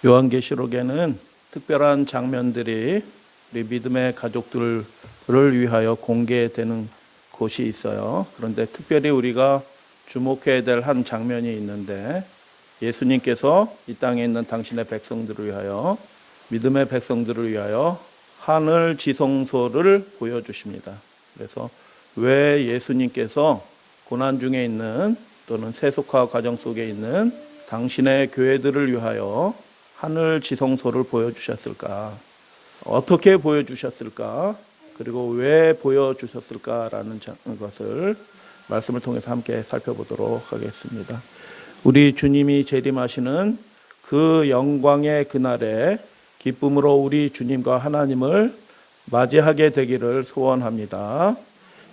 요한계시록에는 특별한 장면들이 우리 믿음의 가족들을 위하여 공개되는 곳이 있어요. 그런데 특별히 우리가 주목해야 될 한 장면이 있는데, 예수님께서 이 땅에 있는 당신의 백성들을 위하여, 믿음의 백성들을 위하여 하늘 지성소를 보여주십니다. 그래서 왜 예수님께서 고난 중에 있는 또는 세속화 과정 속에 있는 당신의 교회들을 위하여 하늘 지성소를 보여주셨을까? 어떻게 보여주셨을까? 그리고 왜 보여주셨을까라는 것을 말씀을 통해서 함께 살펴보도록 하겠습니다. 우리 주님이 재림하시는 그 영광의 그날에 기쁨으로 우리 주님과 하나님을 맞이하게 되기를 소원합니다.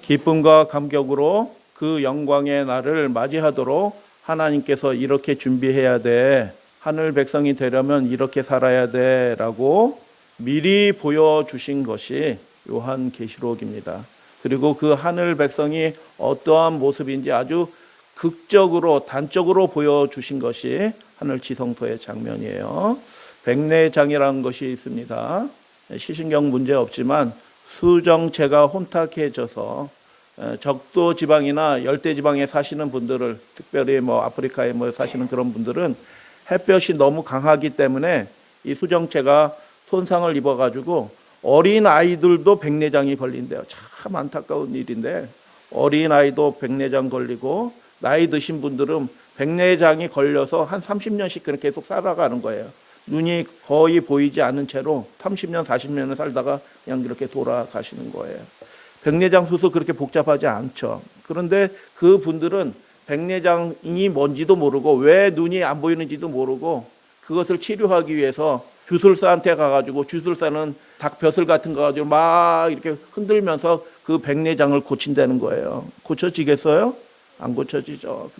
기쁨과 감격으로 그 영광의 날을 맞이하도록 하나님께서 이렇게 준비해야 돼, 하늘 백성이 되려면 이렇게 살아야 돼 라고 미리 보여주신 것이 요한계시록입니다. 그리고 그 하늘 백성이 어떠한 모습인지 아주 극적으로 단적으로 보여주신 것이 하늘 지성소의 장면이에요. 백내장이라는 것이 있습니다. 시신경 문제 없지만 수정체가 혼탁해져서 적도 지방이나 열대 지방에 사시는 분들을, 특별히 아프리카에 사시는 그런 분들은 햇볕이 너무 강하기 때문에 이 수정체가 손상을 입어가지고 어린 아이들도 백내장이 걸린대요. 참 안타까운 일인데, 어린 아이도 백내장 걸리고 나이 드신 분들은 백내장이 걸려서 한 30년씩 그렇게 계속 살아가는 거예요. 눈이 거의 보이지 않는 채로 30년, 40년을 살다가 그냥 이렇게 돌아가시는 거예요. 백내장 수술 그렇게 복잡하지 않죠. 그런데 그 분들은 백내장이 뭔지도 모르고 왜 눈이 안 보이는지도 모르고 그것을 치료하기 위해서 주술사한테 가가지고, 주술사는 닭벼슬 같은 거 가지고 막 이렇게 흔들면서 그 백내장을 고친다는 거예요. 고쳐지겠어요? 안 고쳐지죠.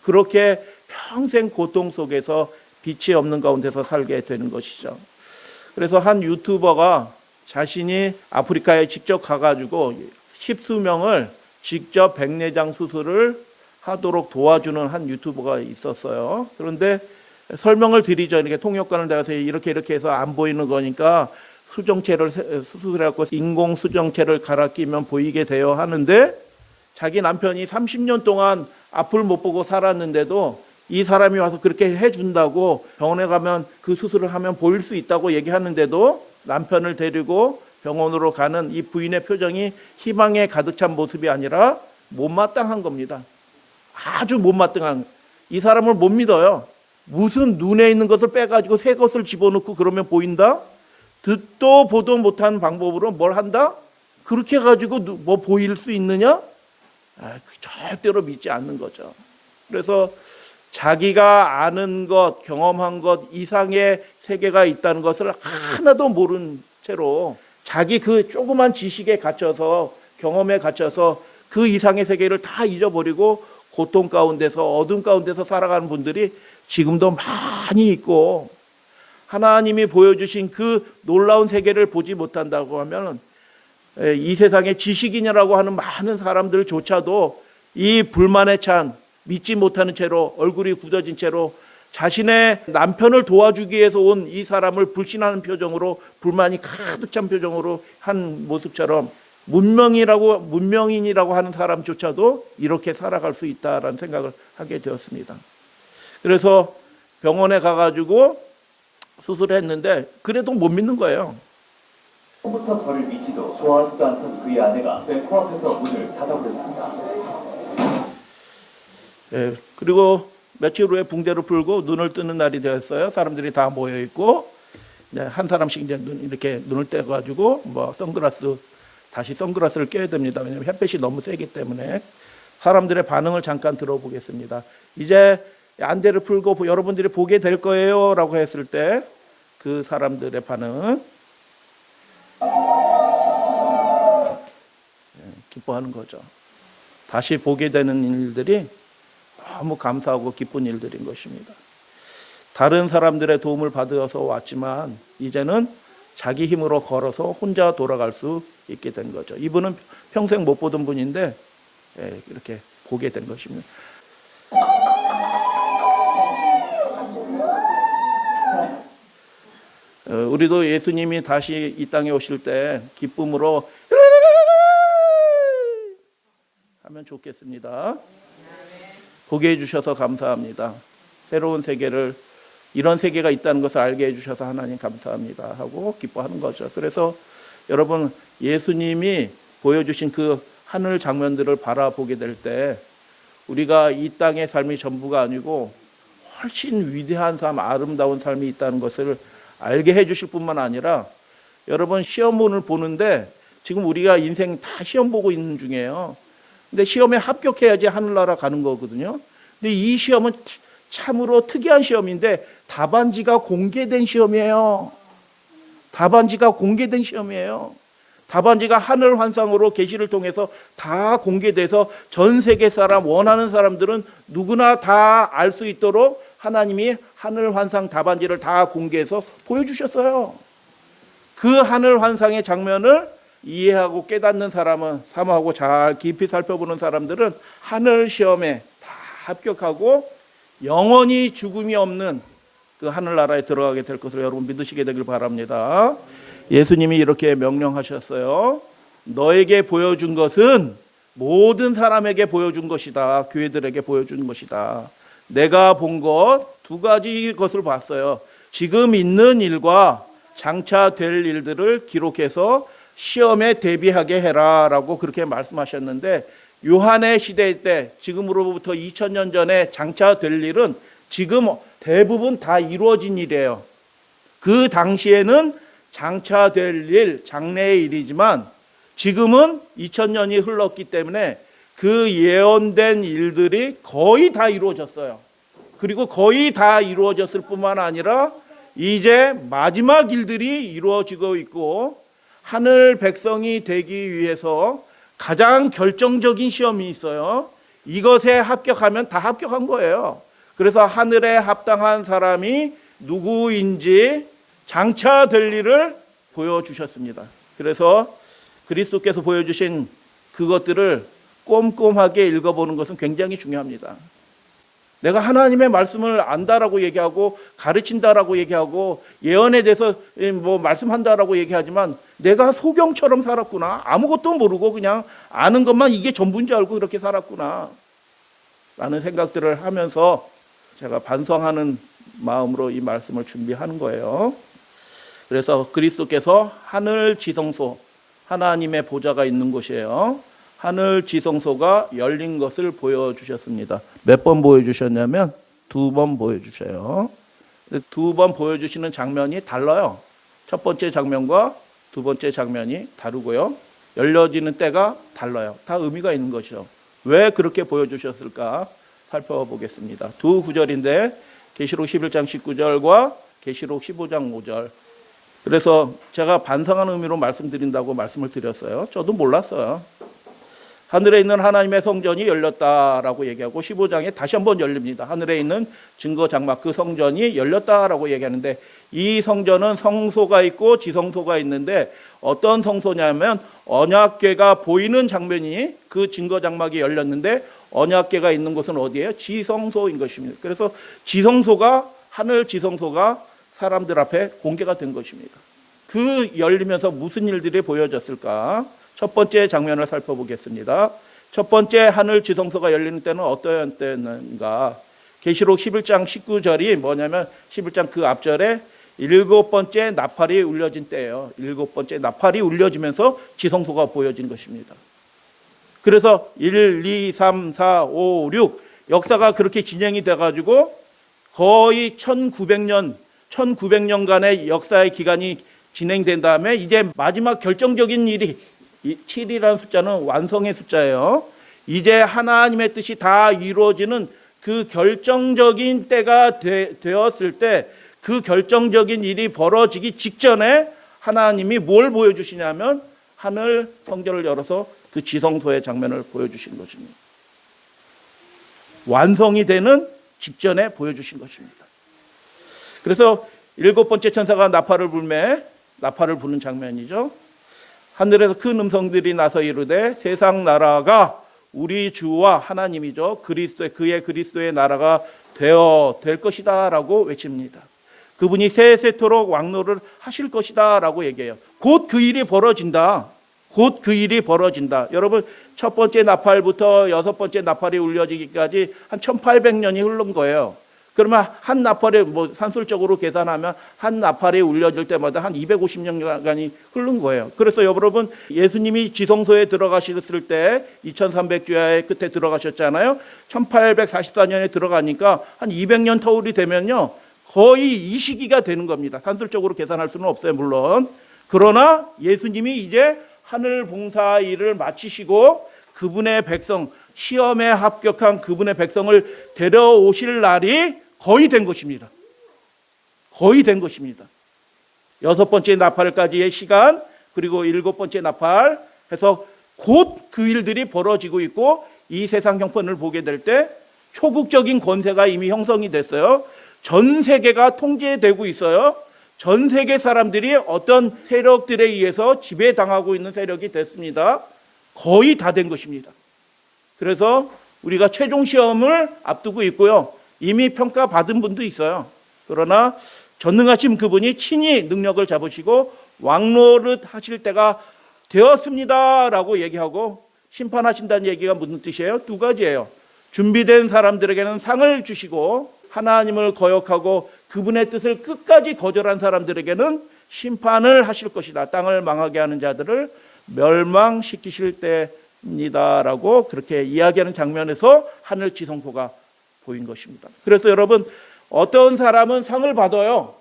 그렇게 평생 고통 속에서 빛이 없는 가운데서 살게 되는 것이죠. 그래서 한 유튜버가 자신이 아프리카에 직접 가가지고 10수명을 직접 백내장 수술을 하도록 도와주는 한 유튜버가 있었어요. 그런데 설명을 드리죠. 이렇게 통역관을 대해서 이렇게 해서 안 보이는 거니까 수정체를 수술해갖고 인공 수정체를 갈아 끼면 보이게 돼요 하는데, 자기 남편이 30년 동안 앞을 못 보고 살았는데도 이 사람이 와서 그렇게 해준다고, 병원에 가면 그 수술을 하면 보일 수 있다고 얘기하는데도 남편을 데리고 병원으로 가는 이 부인의 표정이 희망에 가득 찬 모습이 아니라 못마땅한 겁니다. 아주 못마땅한, 이 사람을 못 믿어요. 무슨 눈에 있는 것을 빼가지고 새 것을 집어넣고 그러면 보인다? 듣도 보도 못한 방법으로 뭘 한다? 그렇게 해가지고 뭐 보일 수 있느냐? 절대로 믿지 않는 거죠. 그래서 자기가 아는 것, 경험한 것 이상의 세계가 있다는 것을 하나도 모른 채로 자기 그 조그만 지식에 갇혀서, 경험에 갇혀서 그 이상의 세계를 다 잊어버리고 고통 가운데서, 어둠 가운데서 살아가는 분들이 지금도 많이 있고, 하나님이 보여주신 그 놀라운 세계를 보지 못한다고 하면 이 세상에 지식인이라고 하는 많은 사람들조차도 이 불만에 찬, 믿지 못하는 채로, 얼굴이 굳어진 채로 자신의 남편을 도와주기 위해서 온 이 사람을 불신하는 표정으로, 불만이 가득 찬 표정으로 한 모습처럼 문명인이라고 하는 사람조차도 이렇게 살아갈 수 있다라는 생각을 하게 되었습니다. 그래서 병원에 가가지고 수술했는데 그래도 못 믿는 거예요. 처음부터 저를 믿지도 좋아하지도 않던 그의 아내가 제 코앞에서 문을 닫아버렸습니다. 그리고 며칠 후에 붕대를 풀고 눈을 뜨는 날이 되었어요. 사람들이 다 모여 있고, 한 사람씩 이제 이렇게 눈을 떼가지고 다시 선글라스를 껴야 됩니다. 왜냐하면 햇빛이 너무 세기 때문에. 사람들의 반응을 잠깐 들어보겠습니다. 이제 안대를 풀고 여러분들이 보게 될 거예요라고 했을 때 그 사람들의 반응, 기뻐하는 거죠. 다시 보게 되는 일들이 너무 감사하고 기쁜 일들인 것입니다. 다른 사람들의 도움을 받아서 왔지만 이제는 자기 힘으로 걸어서 혼자 돌아갈 수 있게 된 거죠. 이분은 평생 못 보던 분인데 이렇게 보게 된 것입니다. 우리도 예수님이 다시 이 땅에 오실 때 기쁨으로 하면 좋겠습니다. 보게 해주셔서 감사합니다. 새로운 세계를, 이런 세계가 있다는 것을 알게 해주셔서 하나님 감사합니다 하고 기뻐하는 거죠. 그래서 여러분, 예수님이 보여주신 그 하늘 장면들을 바라보게 될 때 우리가 이 땅의 삶이 전부가 아니고 훨씬 위대한 삶, 아름다운 삶이 있다는 것을 알게 해주실 뿐만 아니라, 여러분 시험문을 보는데 지금 우리가 인생 다 시험 보고 있는 중이에요. 근데 시험에 합격해야지 하늘나라 가는 거거든요. 근데 이 시험은 참으로 특이한 시험인데 답안지가 공개된 시험이에요. 답안지가 공개된 시험이에요. 답안지가 하늘 환상으로 계시를 통해서 다 공개돼서 전 세계 사람, 원하는 사람들은 누구나 다 알 수 있도록 하나님이 하늘 환상 답안지를 다 공개해서 보여주셨어요. 그 하늘 환상의 장면을 이해하고 깨닫는 사람은, 삼하고 잘 깊이 살펴보는 사람들은 하늘 시험에 다 합격하고 영원히 죽음이 없는 그 하늘나라에 들어가게 될 것을 여러분 믿으시게 되길 바랍니다. 예수님이 이렇게 명령하셨어요. 너에게 보여준 것은 모든 사람에게 보여준 것이다. 교회들에게 보여준 것이다. 내가 본 것 두 가지 것을 봤어요. 지금 있는 일과 장차 될 일들을 기록해서 시험에 대비하게 해라 라고 그렇게 말씀하셨는데, 요한의 시대 때, 지금으로부터 2000년 전에 장차 될 일은 지금 대부분 다 이루어진 일이에요. 그 당시에는 장차 될 일, 장래의 일이지만 지금은 2000년이 흘렀기 때문에 그 예언된 일들이 거의 다 이루어졌어요. 그리고 거의 다 이루어졌을 뿐만 아니라 이제 마지막 일들이 이루어지고 있고, 하늘 백성이 되기 위해서 가장 결정적인 시험이 있어요. 이것에 합격하면 다 합격한 거예요. 그래서 하늘에 합당한 사람이 누구인지 장차 될 일을 보여주셨습니다. 그래서 그리스도께서 보여주신 그것들을 꼼꼼하게 읽어보는 것은 굉장히 중요합니다. 내가 하나님의 말씀을 안다라고 얘기하고 가르친다라고 얘기하고 예언에 대해서 뭐 말씀한다라고 얘기하지만 내가 소경처럼 살았구나. 아무것도 모르고 그냥 아는 것만 이게 전부인 줄 알고 그렇게 살았구나 라는 생각들을 하면서 제가 반성하는 마음으로 이 말씀을 준비하는 거예요. 그래서 그리스도께서 하늘 지성소, 하나님의 보좌가 있는 곳이에요. 하늘 지성소가 열린 것을 보여주셨습니다. 몇 번 보여주셨냐면 2번 보여주셔요. 2번 보여주시는 장면이 달라요. 첫 번째 장면과 두 번째 장면이 다르고요. 열려지는 때가 달라요. 다 의미가 있는 것이죠. 왜 그렇게 보여주셨을까 살펴보겠습니다. 두 구절인데 계시록 11장 19절과 계시록 15장 5절. 그래서 제가 반성하는 의미로 말씀드린다고 말씀을 드렸어요. 저도 몰랐어요. 하늘에 있는 하나님의 성전이 열렸다라고 얘기하고 15장에 다시 한번 열립니다. 하늘에 있는 증거 장막 그 성전이 열렸다라고 얘기하는데, 이 성전은 성소가 있고 지성소가 있는데 어떤 성소냐면 언약궤가 보이는 장면이, 그 증거 장막이 열렸는데 언약궤가 있는 곳은 어디예요? 지성소인 것입니다. 그래서 지성소가, 하늘 지성소가 사람들 앞에 공개가 된 것입니다. 그 열리면서 무슨 일들이 보여졌을까? 첫 번째 장면을 살펴보겠습니다. 첫 번째 하늘 지성소가 열리는 때는 어떤 때인가? 계시록 11장 19절이 뭐냐면 11장 그 앞절에 7번째 나팔이 울려진 때예요. 7번째 나팔이 울려지면서 지성소가 보여진 것입니다. 그래서 1, 2, 3, 4, 5, 6 역사가 그렇게 진행이 돼가지고 거의 1900년간의 역사의 기간이 진행된 다음에 이제 마지막 결정적인 일이, 7이라는 숫자는 완성의 숫자예요. 이제 하나님의 뜻이 다 이루어지는 그 결정적인 때가 되었을 때, 그 결정적인 일이 벌어지기 직전에 하나님이 뭘 보여주시냐면 하늘 성전을 열어서 그 지성소의 장면을 보여주신 것입니다. 완성이 되는 직전에 보여주신 것입니다. 그래서 7번째 천사가 나팔을 부는 장면이죠. 하늘에서 큰 음성들이 나서 이르되 세상 나라가 우리 주와 하나님이죠. 그의 그리스도의 나라가 될 것이다 라고 외칩니다. 그분이 세세토록 왕노를 하실 것이다 라고 얘기해요. 곧 그 일이 벌어진다. 곧 그 일이 벌어진다. 여러분, 첫 번째 나팔부터 여섯 번째 나팔이 울려지기까지 한 1800년이 흐른 거예요. 그러면 한 나팔에 산술적으로 계산하면 한 나팔이 울려질 때마다 한 250년간이 흐른 거예요. 그래서 여러분, 예수님이 지성소에 들어가셨을 때 2300주야의 끝에 들어가셨잖아요. 1844년에 들어가니까 한 200년 터울이 되면요, 거의 이 시기가 되는 겁니다. 산술적으로 계산할 수는 없어요, 물론. 그러나 예수님이 이제 하늘 봉사 일을 마치시고 그분의 백성, 시험에 합격한 그분의 백성을 데려오실 날이 거의 된 것입니다. 거의 된 것입니다. 여섯 번째 나팔까지의 시간, 그리고 일곱 번째 나팔 해서 곧 그 일들이 벌어지고 있고, 이 세상 형편을 보게 될 때 초국적인 권세가 이미 형성이 됐어요. 전 세계가 통제되고 있어요. 전 세계 사람들이 어떤 세력들에 의해서 지배당하고 있는 세력이 됐습니다. 거의 다 된 것입니다. 그래서 우리가 최종 시험을 앞두고 있고요. 이미 평가받은 분도 있어요. 그러나 전능하신 그분이 친히 능력을 잡으시고 왕노릇 하실 때가 되었습니다 라고 얘기하고 심판하신다는 얘기가 무슨 뜻이에요? 두 가지예요. 준비된 사람들에게는 상을 주시고, 하나님을 거역하고 그분의 뜻을 끝까지 거절한 사람들에게는 심판을 하실 것이다. 땅을 망하게 하는 자들을 멸망시키실 때입니다라고 그렇게 이야기하는 장면에서 하늘 지성소가 보인 것입니다. 그래서 여러분, 어떤 사람은 상을 받아요.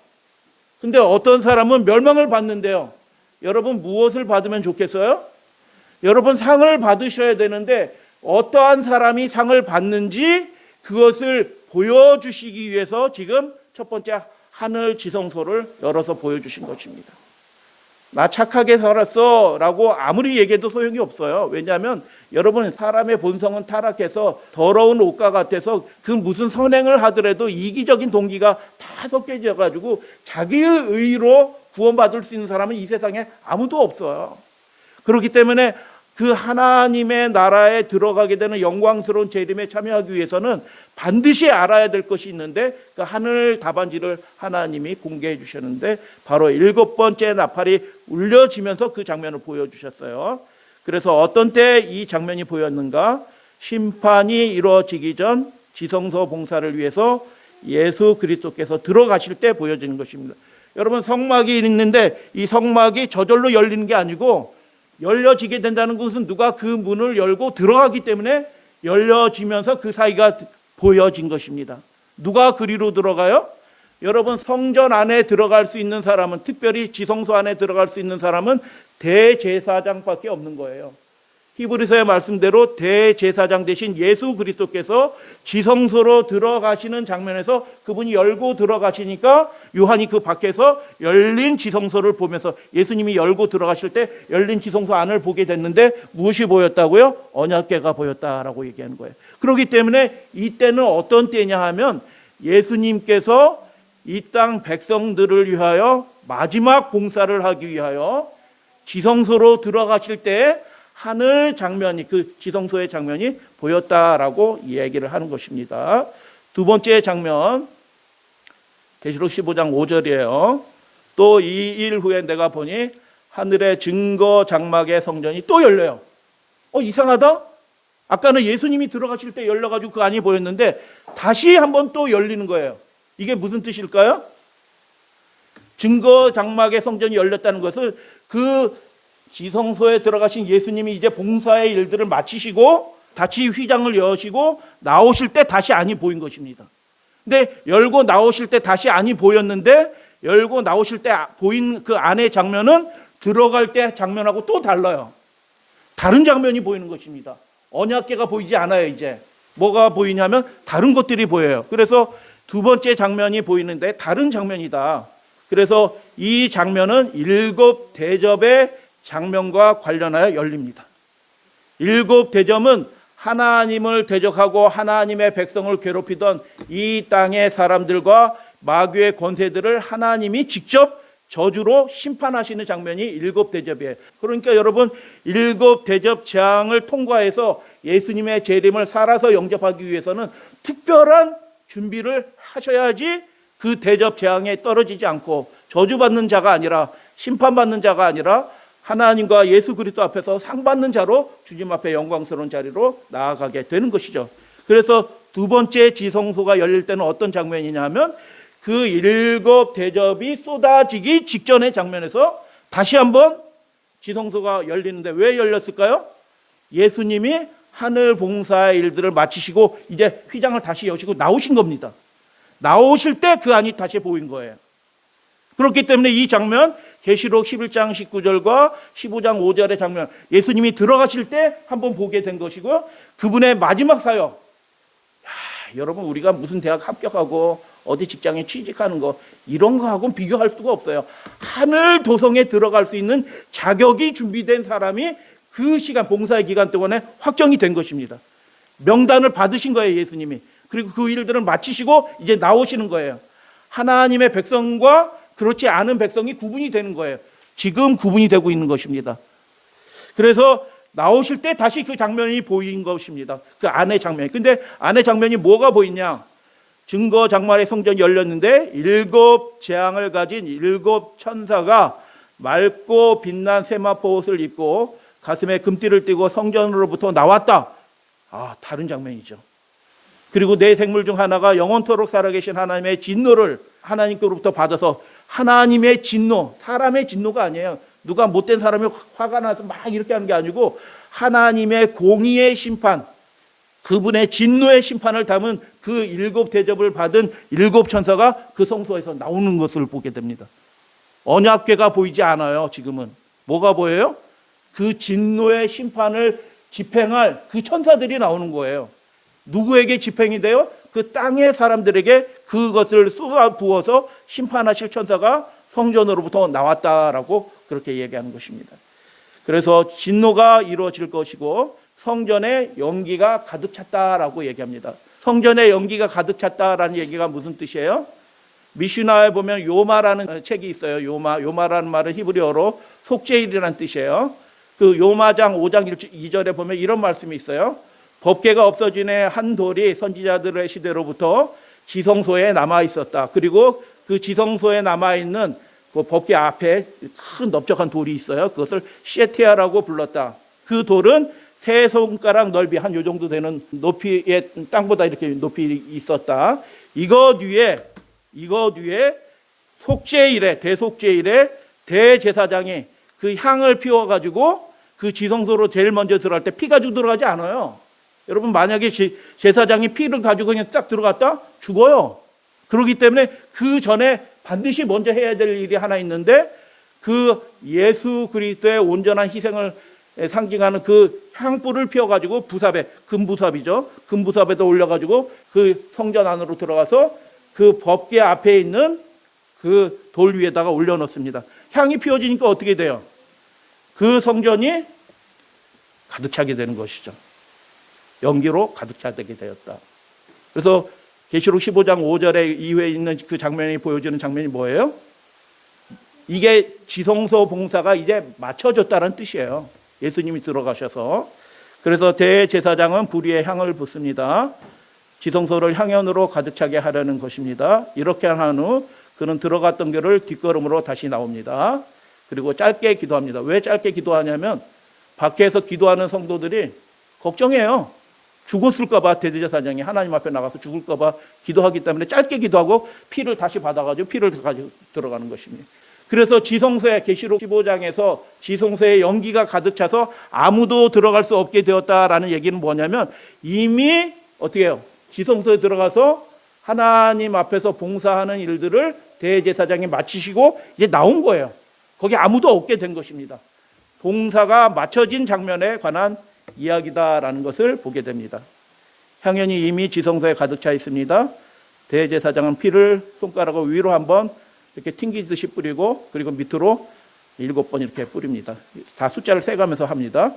근데 어떤 사람은 멸망을 받는데요. 여러분, 무엇을 받으면 좋겠어요? 여러분, 상을 받으셔야 되는데 어떠한 사람이 상을 받는지 그것을 보여주시기 위해서 지금 첫 번째 하늘 지성소를 열어서 보여주신 것입니다. 나 착하게 살았어 라고 아무리 얘기해도 소용이 없어요. 왜냐하면 여러분, 사람의 본성은 타락해서 더러운 옷과 같아서 그 무슨 선행을 하더라도 이기적인 동기가 다 섞여져 가지고 자기의 의로 구원받을 수 있는 사람은 이 세상에 아무도 없어요. 그렇기 때문에 그 하나님의 나라에 들어가게 되는 영광스러운 재림에 참여하기 위해서는 반드시 알아야 될 것이 있는데, 그 하늘 답안지를 하나님이 공개해 주셨는데 바로 일곱 번째 나팔이 울려지면서 그 장면을 보여주셨어요. 그래서 어떤 때 이 장면이 보였는가? 심판이 이루어지기 전 지성소 봉사를 위해서 예수 그리스도께서 들어가실 때 보여지는 것입니다. 여러분, 성막이 있는데 이 성막이 저절로 열리는 게 아니고 열려지게 된다는 것은 누가 그 문을 열고 들어가기 때문에 열려지면서 그 사이가 보여진 것입니다. 누가 그리로 들어가요? 여러분, 성전 안에 들어갈 수 있는 사람은, 특별히 지성소 안에 들어갈 수 있는 사람은 대제사장밖에 없는 거예요. 히브리서의 말씀대로 대제사장 대신 예수 그리스도께서 지성소로 들어가시는 장면에서 그분이 열고 들어가시니까 요한이 그 밖에서 열린 지성소를 보면서, 예수님이 열고 들어가실 때 열린 지성소 안을 보게 됐는데 무엇이 보였다고요? 언약궤가 보였다라고 얘기하는 거예요. 그렇기 때문에 이때는 어떤 때냐 하면 예수님께서 이 땅 백성들을 위하여 마지막 봉사를 하기 위하여 지성소로 들어가실 때 하늘 장면이, 그 지성소의 장면이 보였다라고 이야기를 하는 것입니다. 두 번째 장면, 계시록 15장 5절이에요. 또 이 일 후에 내가 보니 하늘의 증거 장막의 성전이 또 열려요. 이상하다? 아까는 예수님이 들어가실 때 열려가지고 그 안이 보였는데 다시 한번 또 열리는 거예요. 이게 무슨 뜻일까요? 증거 장막의 성전이 열렸다는 것은 그 지성소에 들어가신 예수님이 이제 봉사의 일들을 마치시고 다시 휘장을 여시고 나오실 때 다시 안이 보인 것입니다. 근데 열고 나오실 때 다시 안이 보였는데, 열고 나오실 때 보인 그 안의 장면은 들어갈 때 장면하고 또 달라요. 다른 장면이 보이는 것입니다. 언약궤가 보이지 않아요. 이제 뭐가 보이냐면 다른 것들이 보여요. 그래서 두 번째 장면이 보이는데 다른 장면이다. 그래서 이 장면은 일곱 대접의 장면과 관련하여 열립니다. 일곱 대접은 하나님을 대적하고 하나님의 백성을 괴롭히던 이 땅의 사람들과 마귀의 권세들을 하나님이 직접 저주로 심판하시는 장면이 일곱 대접이에요. 그러니까 여러분, 일곱 대접 재앙을 통과해서 예수님의 재림을 살아서 영접하기 위해서는 특별한 준비를 하셔야지 그 대접 재앙에 떨어지지 않고 저주받는 자가 아니라 심판받는 자가 아니라 하나님과 예수 그리스도 앞에서 상 받는 자로 주님 앞에 영광스러운 자리로 나아가게 되는 것이죠. 그래서 두 번째 지성소가 열릴 때는 어떤 장면이냐 하면 그 7 대접이 쏟아지기 직전의 장면에서 다시 한번 지성소가 열리는데 왜 열렸을까요? 예수님이 하늘 봉사의 일들을 마치시고 이제 휘장을 다시 여시고 나오신 겁니다. 나오실 때 그 안이 다시 보인 거예요. 그렇기 때문에 이 장면 계시록 11장 19절과 15장 5절의 장면, 예수님이 들어가실 때 한번 보게 된 것이고요. 그분의 마지막 사역, 여러분 우리가 무슨 대학 합격하고 어디 직장에 취직하는 거 이런 거하고는 비교할 수가 없어요. 하늘 도성에 들어갈 수 있는 자격이 준비된 사람이 그 시간 봉사의 기간 동안에 확정이 된 것입니다. 명단을 받으신 거예요, 예수님이. 그리고 그 일들을 마치시고 이제 나오시는 거예요. 하나님의 백성과 그렇지 않은 백성이 구분이 되는 거예요. 지금 구분이 되고 있는 것입니다. 그래서 나오실 때 다시 그 장면이 보인 것입니다. 그 안의 장면. 근데 안의 장면이 뭐가 보이냐? 증거 장막의 성전이 열렸는데 7 재앙을 가진 7 천사가 맑고 빛난 세마포 옷을 입고 가슴에 금띠를 띠고 성전으로부터 나왔다. 다른 장면이죠. 그리고 네 생물 중 하나가 영원토록 살아계신 하나님의 진노를 하나님께로부터 받아서 하나님의 진노, 사람의 진노가 아니에요. 누가 못된 사람이 화가 나서 막 이렇게 하는 게 아니고 하나님의 공의의 심판, 그분의 진노의 심판을 담은 그 7 대접을 받은 7 천사가 그 성소에서 나오는 것을 보게 됩니다. 언약궤가 보이지 않아요. 지금은 뭐가 보여요? 그 진노의 심판을 집행할 그 천사들이 나오는 거예요. 누구에게 집행이 돼요? 그 땅의 사람들에게 그것을 쏟아 부어서 심판하실 천사가 성전으로부터 나왔다라고 그렇게 얘기하는 것입니다. 그래서 진노가 이루어질 것이고 성전에 연기가 가득 찼다라고 얘기합니다. 성전에 연기가 가득 찼다라는 얘기가 무슨 뜻이에요? 미슈나에 보면 요마라는 책이 있어요. 요마라는 말은 히브리어로 속죄일이라는 뜻이에요. 그 요마장 5장 2절에 보면 이런 말씀이 있어요. 법궤가 없어진 한 돌이 선지자들의 시대로부터 지성소에 남아 있었다. 그리고 그 지성소에 남아 있는 그 법궤 앞에 큰 넓적한 돌이 있어요. 그것을 시에티아라고 불렀다. 그 돌은 3손가락 넓이 한 요 정도 되는 높이의 땅보다 이렇게 높이 있었다. 이것 위에 속죄일에 대속죄일에 대제사장이 그 향을 피워 가지고 그 지성소로 제일 먼저 들어갈 때 피 가지고 들어가지 않아요. 여러분 만약에 제사장이 피를 가지고 그냥 딱 들어갔다 죽어요. 그렇기 때문에 그 전에 반드시 먼저 해야 될 일이 하나 있는데 그 예수 그리스도의 온전한 희생을 상징하는 그 향불을 피워가지고 부삽에, 금부삽이죠. 금부삽에다 올려가지고 그 성전 안으로 들어가서 그 법궤 앞에 있는 그 돌 위에다가 올려놓습니다. 향이 피워지니까 어떻게 돼요? 그 성전이 가득 차게 되는 것이죠. 연기로 가득 차게 되었다. 그래서 계시록 15장 5절에 이후에 있는 그 장면이 보여주는 장면이 뭐예요? 이게 지성소 봉사가 이제 마쳐졌다는 뜻이에요. 예수님이 들어가셔서. 그래서 대제사장은 불 위에 향을 붓습니다. 지성소를 향연으로 가득 차게 하려는 것입니다. 이렇게 한 후 그는 들어갔던 길을 뒷걸음으로 다시 나옵니다. 그리고 짧게 기도합니다. 왜 짧게 기도하냐면 밖에서 기도하는 성도들이 걱정해요. 죽었을까 봐. 대제사장이 하나님 앞에 나가서 죽을까 봐 기도하기 때문에 짧게 기도하고 피를 다시 받아가지고 피를 가지고 들어가는 것입니다. 그래서 지성소에 계시록 15장에서 지성소에 연기가 가득 차서 아무도 들어갈 수 없게 되었다라는 얘기는 뭐냐면 이미 어떻게 해요? 지성소에 들어가서 하나님 앞에서 봉사하는 일들을 대제사장이 마치시고 이제 나온 거예요. 거기 아무도 없게 된 것입니다. 봉사가 마쳐진 장면에 관한 이야기다라는 것을 보게 됩니다. 향연이 이미 지성소에 가득 차 있습니다. 대제사장은 피를 손가락을 위로 한번 이렇게 튕기듯이 뿌리고 그리고 밑으로 7번 이렇게 뿌립니다. 다 숫자를 세가면서 합니다.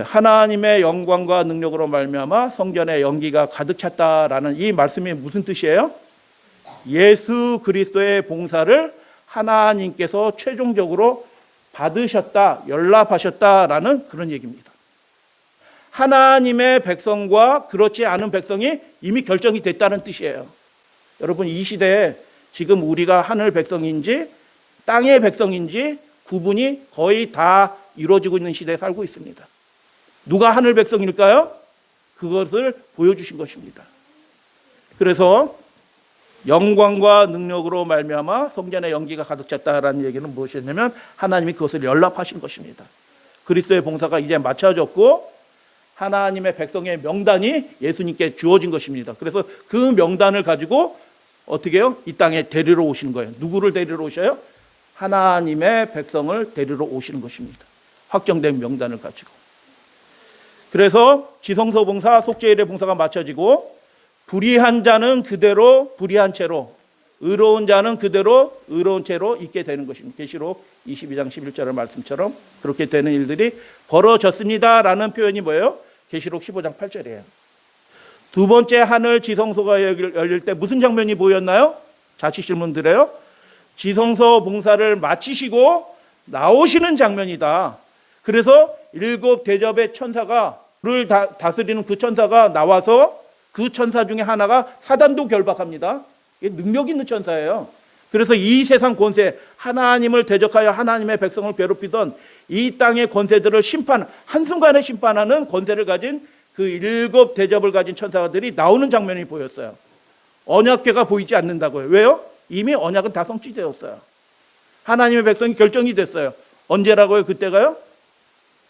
하나님의 영광과 능력으로 말미암아 성전에 연기가 가득 찼다라는 이 말씀이 무슨 뜻이에요? 예수 그리스도의 봉사를 하나님께서 최종적으로 받으셨다, 연락하셨다라는 그런 얘기입니다. 하나님의 백성과 그렇지 않은 백성이 이미 결정이 됐다는 뜻이에요. 여러분 이 시대에 지금 우리가 하늘 백성인지 땅의 백성인지 구분이 거의 다 이루어지고 있는 시대에 살고 있습니다. 누가 하늘 백성일까요? 그것을 보여주신 것입니다. 그래서 영광과 능력으로 말미암아 성전의 연기가 가득 찼다라는 얘기는 무엇이냐면 하나님이 그것을 연락하신 것입니다. 그리스도의 봉사가 이제 마쳐졌고 하나님의 백성의 명단이 예수님께 주어진 것입니다. 그래서 그 명단을 가지고 어떻게 해요? 이 땅에 데리러 오시는 거예요. 누구를 데리러 오셔요? 하나님의 백성을 데리러 오시는 것입니다. 확정된 명단을 가지고. 그래서 지성소 봉사, 속죄일의 봉사가 마쳐지고 불의한 자는 그대로 불의한 채로, 의로운 자는 그대로 의로운 채로 있게 되는 것입니다. 계시록 22장 11절의 말씀처럼 그렇게 되는 일들이 벌어졌습니다라는 표현이 뭐예요? 계시록 15장 8절이에요. 두 번째 하늘 지성소가 열릴 때 무슨 장면이 보였나요? 자칫 질문 드려요. 지성소 봉사를 마치시고 나오시는 장면이다. 그래서 7 대접의 천사가 불을 다스리는 그 천사가 나와서 그 천사 중에 하나가 사단도 결박합니다. 이게 능력 있는 천사예요. 그래서 이 세상 권세, 하나님을 대적하여 하나님의 백성을 괴롭히던 이 땅의 권세들을 한순간에 심판하는 권세를 가진 그 7 대접을 가진 천사들이 나오는 장면이 보였어요. 언약궤가 보이지 않는다고요. 왜요? 이미 언약은 다 성취되었어요. 하나님의 백성이 결정이 됐어요. 언제라고요? 그때가요?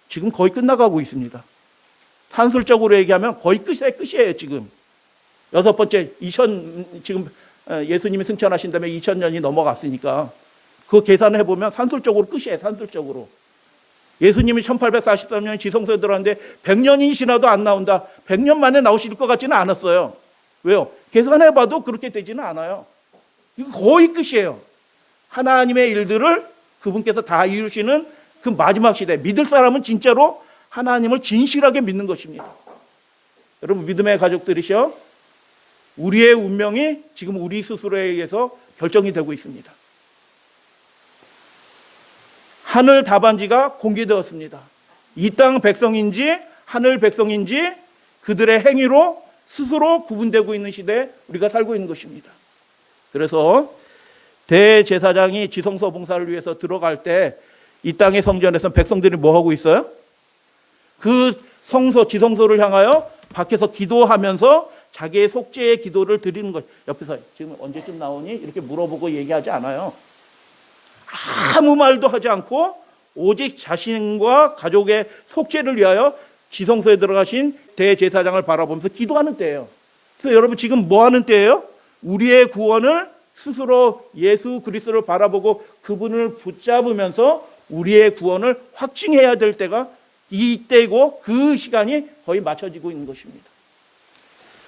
지금 거의 끝나가고 있습니다. 산술적으로 얘기하면 거의 끝이에요, 지금. 6번째, 지금 예수님이 승천하신 다음에 2000년이 넘어갔으니까 그 계산을 해보면 산술적으로 끝이에요, 산술적으로. 예수님이 1843년 지성소에 들어왔는데 100년이 지나도 안 나온다. 100년 만에 나오실 것 같지는 않았어요. 왜요? 계산해봐도 그렇게 되지는 않아요. 이거 거의 끝이에요. 하나님의 일들을 그분께서 다 이루시는 그 마지막 시대, 믿을 사람은 진짜로 하나님을 진실하게 믿는 것입니다. 여러분 믿음의 가족들이시여, 우리의 운명이 지금 우리 스스로에 의해서 결정이 되고 있습니다. 하늘 답안지가 공개되었습니다. 이 땅 백성인지 하늘 백성인지 그들의 행위로 스스로 구분되고 있는 시대에 우리가 살고 있는 것입니다. 그래서 대제사장이 지성소 봉사를 위해서 들어갈 때 이 땅의 성전에서 백성들이 뭐 하고 있어요? 그 지성소를 향하여 밖에서 기도하면서 자기의 속죄의 기도를 드리는 것. 옆에서 지금 언제쯤 나오니? 이렇게 물어보고 얘기하지 않아요. 아무 말도 하지 않고 오직 자신과 가족의 속죄를 위하여 지성소에 들어가신 대제사장을 바라보면서 기도하는 때예요. 그래서 여러분 지금 뭐 하는 때예요? 우리의 구원을 스스로 예수 그리스도를 바라보고 그분을 붙잡으면서 우리의 구원을 확증해야 될 때가 이때고 그 시간이 거의 맞춰지고 있는 것입니다.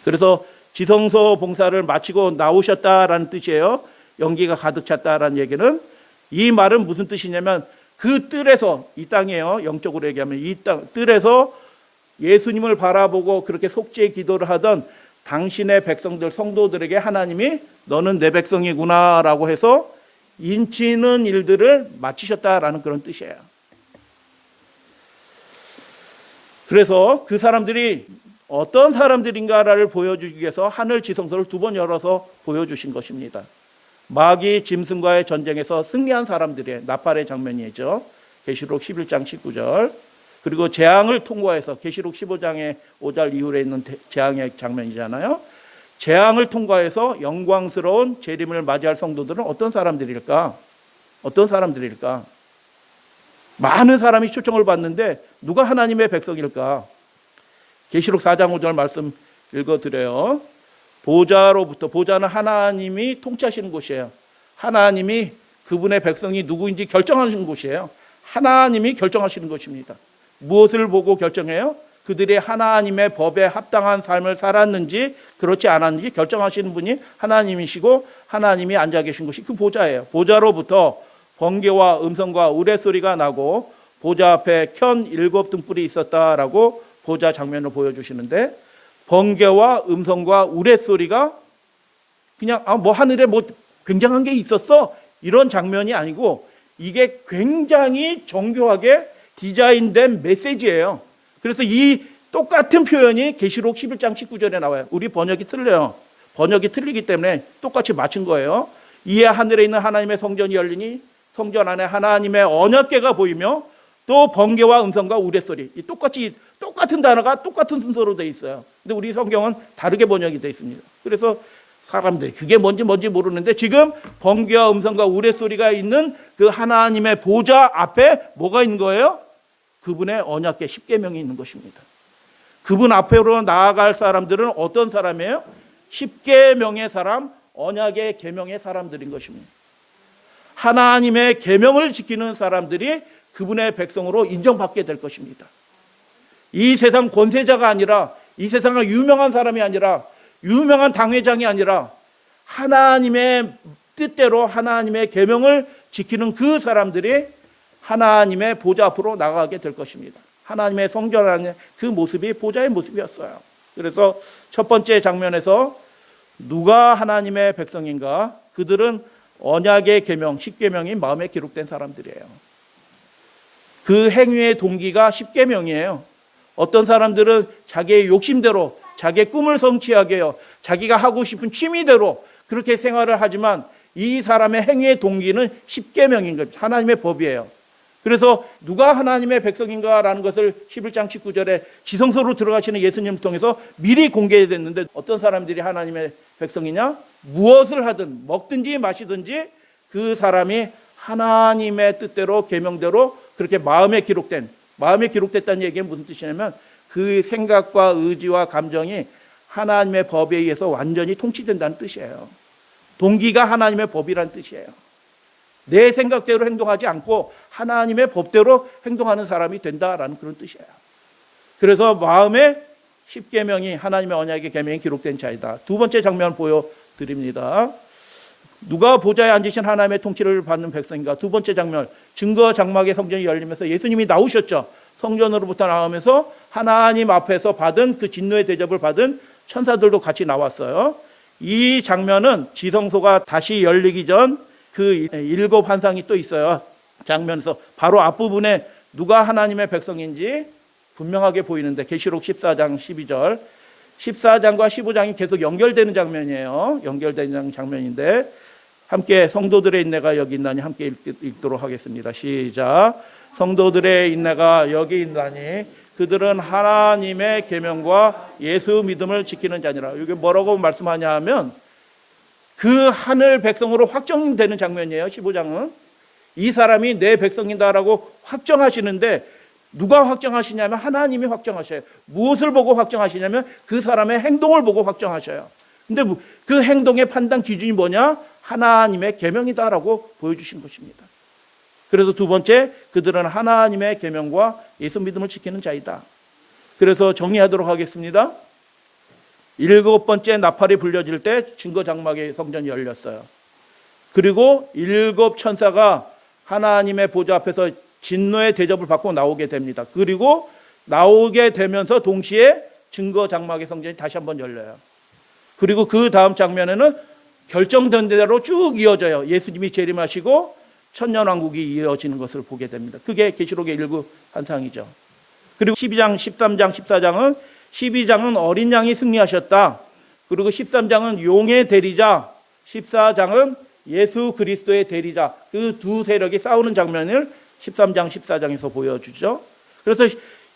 그래서 지성소 봉사를 마치고 나오셨다라는 뜻이에요. 연기가 가득 찼다라는 얘기는, 이 말은 무슨 뜻이냐면 그 뜰에서, 이 땅이에요. 영적으로 얘기하면 이 땅 뜰에서 예수님을 바라보고 그렇게 속죄 기도를 하던 당신의 백성들, 성도들에게 하나님이 너는 내 백성이구나 라고 해서 인치는 일들을 마치셨다라는 그런 뜻이에요. 그래서 그 사람들이 어떤 사람들인가를 보여주기 위해서 하늘 지성소를 2번 열어서 보여주신 것입니다. 마귀 짐승과의 전쟁에서 승리한 사람들의 나팔의 장면이죠. 계시록 11장 19절. 그리고 재앙을 통과해서 계시록 15장의 5절 이후에 있는 재앙의 장면이잖아요. 재앙을 통과해서 영광스러운 재림을 맞이할 성도들은 어떤 사람들일까? 어떤 사람들일까? 많은 사람이 초청을 받는데 누가 하나님의 백성일까? 계시록 4장 5절 말씀 읽어드려요. 보좌는 하나님이 통치하시는 곳이에요. 하나님이 그분의 백성이 누구인지 결정하시는 곳이에요. 하나님이 결정하시는 것입니다. 무엇을 보고 결정해요? 그들이 하나님의 법에 합당한 삶을 살았는지 그렇지 않았는지 결정하시는 분이 하나님이시고 하나님이 앉아 계신 곳이 그 보좌예요. 보좌로부터 번개와 음성과 우레소리가 나고 보좌 앞에 켠 7 등불이 있었다라고 보좌 장면을 보여주시는데, 번개와 음성과 우레소리가 그냥 뭐 하늘에 뭐 굉장한 게 있었어 이런 장면이 아니고 이게 굉장히 정교하게 디자인된 메시지예요. 그래서 이 똑같은 표현이 계시록 11장 19절에 나와요. 우리 번역이 틀려요. 번역이 틀리기 때문에 똑같이 맞춘 거예요. 이에 하늘에 있는 하나님의 성전이 열리니 성전 안에 하나님의 언약궤가 보이며 또 번개와 음성과 우레소리. 똑같은 단어가 똑같은 순서로 되어 있어요. 근데 우리 성경은 다르게 번역이 되어 있습니다. 그래서 사람들이 그게 뭔지 모르는데 지금 번개와 음성과 우레소리가 있는 그 하나님의 보좌 앞에 뭐가 있는 거예요? 그분의 언약궤 십계명이 있는 것입니다. 그분 앞으로 나아갈 사람들은 어떤 사람이에요? 십계명의 사람, 언약의 계명의 사람들인 것입니다. 하나님의 계명을 지키는 사람들이 그분의 백성으로 인정받게 될 것입니다. 이 세상 권세자가 아니라, 이 세상의 유명한 사람이 아니라, 유명한 당회장이 아니라 하나님의 뜻대로 하나님의 계명을 지키는 그 사람들이 하나님의 보좌 앞으로 나가게 될 것입니다. 하나님의 성전 안에 그 모습이 보좌의 모습이었어요. 그래서 첫 번째 장면에서 누가 하나님의 백성인가? 그들은 언약의 계명, 십계명이 마음에 기록된 사람들이에요. 그 행위의 동기가 십계명이에요. 어떤 사람들은 자기의 욕심대로, 자기의 꿈을 성취하게 해요. 자기가 하고 싶은 취미대로 그렇게 생활을 하지만 이 사람의 행위의 동기는 십계명인 거죠. 하나님의 법이에요. 그래서 누가 하나님의 백성인가라는 것을 11장 19절에 지성소로 들어가시는 예수님을 통해서 미리 공개됐는데 어떤 사람들이 하나님의 백성이냐? 무엇을 하든 먹든지 마시든지 그 사람이 하나님의 뜻대로 계명대로 그렇게 마음에 기록됐다는 얘기는 무슨 뜻이냐면 그 생각과 의지와 감정이 하나님의 법에 의해서 완전히 통치된다는 뜻이에요. 동기가 하나님의 법이라는 뜻이에요. 내 생각대로 행동하지 않고 하나님의 법대로 행동하는 사람이 된다라는 그런 뜻이에요. 그래서 마음에 십계명이 하나님의 언약의 계명이 기록된 자이다. 두 번째 장면 보여드립니다. 누가 보좌에 앉으신 하나님의 통치를 받는 백성인가? 두 번째 장면, 증거 장막의 성전이 열리면서 예수님이 나오셨죠. 성전으로부터 나오면서 하나님 앞에서 받은 그 진노의 대접을 받은 천사들도 같이 나왔어요. 이 장면은 지성소가 다시 열리기 전 그 일곱 환상이 또 있어요. 장면에서 바로 앞부분에 누가 하나님의 백성인지 분명하게 보이는데 계시록 14장 12절 14장과 15장이 계속 연결되는 장면이에요. 연결되는 장면인데 함께 성도들의 인내가 여기 있나니 함께 읽도록 하겠습니다. 시작. 성도들의 인내가 여기 있나니 그들은 하나님의 계명과 예수 믿음을 지키는 자니라. 이게 뭐라고 말씀하냐 하면 그 하늘 백성으로 확정되는 장면이에요. 15장은 이 사람이 내 백성이다라고 확정하시는데 누가 확정하시냐면 하나님이 확정하셔요. 무엇을 보고 확정하시냐면 그 사람의 행동을 보고 확정하셔요. 근데 그 행동의 판단 기준이 뭐냐? 하나님의 계명이다라고 보여주신 것입니다. 그래서 두 번째, 그들은 하나님의 계명과 예수 믿음을 지키는 자이다. 그래서 정리하도록 하겠습니다. 일곱 번째 나팔이 불려질 때 증거 장막의 성전이 열렸어요. 그리고 일곱 천사가 하나님의 보좌 앞에서 진노의 대접을 받고 나오게 됩니다. 그리고 나오게 되면서 동시에 증거 장막의 성전이 다시 한번 열려요. 그리고 그 다음 장면에는 결정된 대로 쭉 이어져요. 예수님이 재림하시고 천년왕국이 이어지는 것을 보게 됩니다. 그게 계시록의 일곱 환상이죠. 그리고 12장, 13장, 14장은 12장은 어린 양이 승리하셨다. 그리고 13장은 용의 대리자, 14장은 예수 그리스도의 대리자. 그 두 세력이 싸우는 장면을 13장, 14장에서 보여주죠. 그래서